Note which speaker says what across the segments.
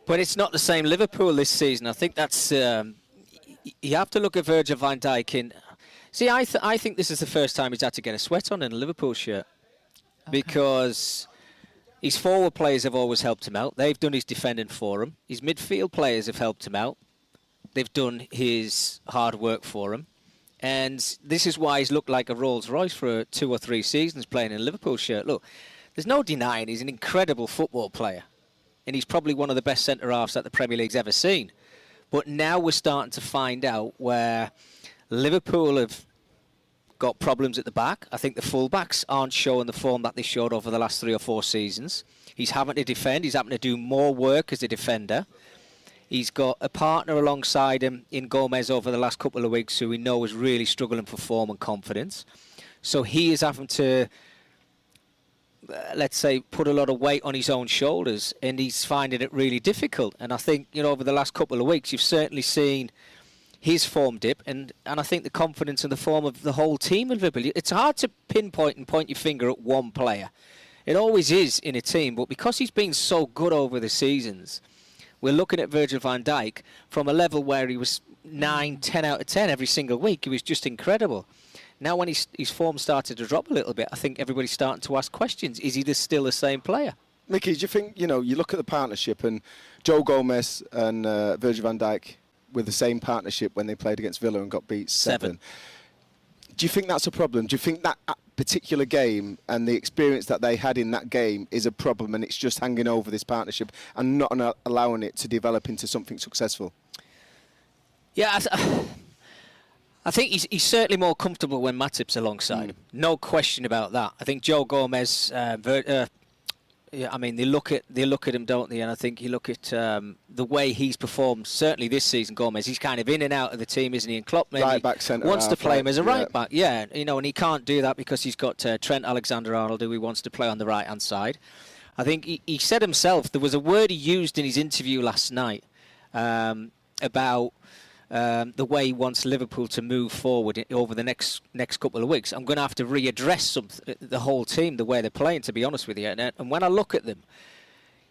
Speaker 1: But it's not the same Liverpool this season. I think that's... you have to look at Virgil van Dijk in... See, I think this is the first time he's had to get a sweat on in a Liverpool shirt. Okay. Because his forward players have always helped him out. They've done his defending for him. His midfield players have helped him out. They've done his hard work for him. And this is why he's looked like a Rolls Royce for 2 or 3 seasons playing in a Liverpool shirt. Look, there's no denying he's an incredible football player. And he's probably one of the best centre-halves that the Premier League's ever seen. But now we're starting to find out where Liverpool have got problems at the back. I think the full-backs aren't showing the form that they showed over the last 3 or 4 seasons. He's having to defend. He's having to do more work as a defender. He's got a partner alongside him in Gomez over the last couple of weeks who we know is really struggling for form and confidence. So he is having to, let's say, put a lot of weight on his own shoulders, and he's finding it really difficult. And I think, you know, over the last couple of weeks, you've certainly seen his form dip, and I think the confidence and the form of the whole team of Liverpool. It's hard to pinpoint and point your finger at one player. It always is in a team, but because he's been so good over the seasons, we're looking at Virgil van Dijk from a level where he was 9, 10 out of 10 every single week. He was just incredible. Now when his form started to drop a little bit, I think everybody's starting to ask questions. Is he still the same player?
Speaker 2: Mickey, do you think, you know, you look at the partnership and Joe Gomez and Virgil van Dijk with the same partnership when they played against Villa and got beat 7. Do you think that's a problem? Do you think that particular game and the experience that they had in that game is a problem, and it's just hanging over this partnership and not allowing it to develop into something successful?
Speaker 1: Yeah, I think he's certainly more comfortable when Matip's alongside him. No question about that. I think Joe Gomez, yeah, I mean, they look at him, don't they? And I think you look at the way he's performed. Certainly this season, Gomez, he's kind of in and out of the team, isn't he? And Klopp maybe
Speaker 2: right back, centre
Speaker 1: wants
Speaker 2: half,
Speaker 1: to play him as a right back. Yeah, you know, and he can't do that because he's got Trent Alexander-Arnold, who he wants to play on the right hand side. I think he said himself, there was a word he used in his interview last night about the way he wants Liverpool to move forward over the next couple of weeks. I'm going to have to readdress the whole team, the way they're playing, to be honest with you. And when I look at them,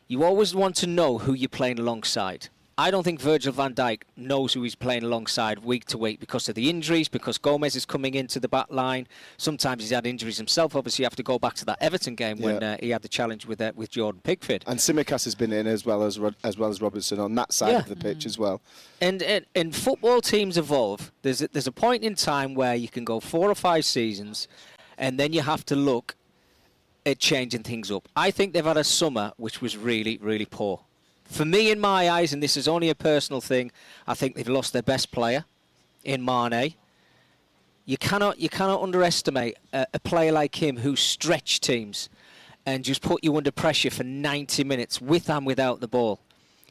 Speaker 1: you always want to know who you're playing alongside. I don't think Virgil van Dijk knows who he's playing alongside week to week because of the injuries, because Gomez is coming into the back line. Sometimes he's had injuries himself. Obviously, you have to go back to that Everton game when he had the challenge with Jordan Pickford.
Speaker 2: And Tsimikas has been in as well as Robertson on that side of the pitch as well.
Speaker 1: And football teams evolve. There's a point in time where you can go 4 or 5 seasons, and then you have to look at changing things up. I think they've had a summer which was really, really poor. For me, in my eyes, and this is only a personal thing, I think they've lost their best player in Mane. You cannot underestimate a player like him who stretched teams and just put you under pressure for 90 minutes with and without the ball.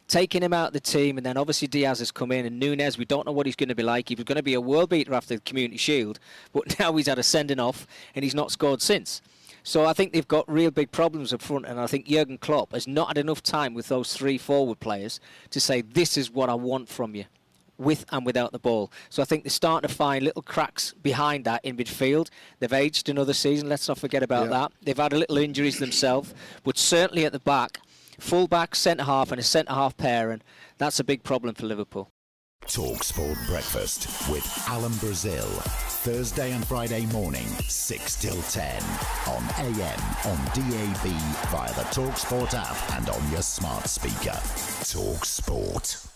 Speaker 1: Taking him out of the team, and then obviously Diaz has come in, and Núñez, we don't know what he's going to be like. He was going to be a world beater after the Community Shield, but now he's had a sending off, and he's not scored since. So I think they've got real big problems up front, and I think Jurgen Klopp has not had enough time with those 3 forward players to say, this is what I want from you, with and without the ball. So I think they're starting to find little cracks behind that in midfield. They've aged another season, let's not forget about that. They've had a little injuries themselves, but certainly at the back, full-back, centre-half and a centre-half pairing, that's a big problem for Liverpool.
Speaker 3: talkSPORT Breakfast with Alan Brazil. Thursday and Friday morning, 6 till 10. On AM, on DAB, via the talkSPORT app and on your smart speaker. talkSPORT.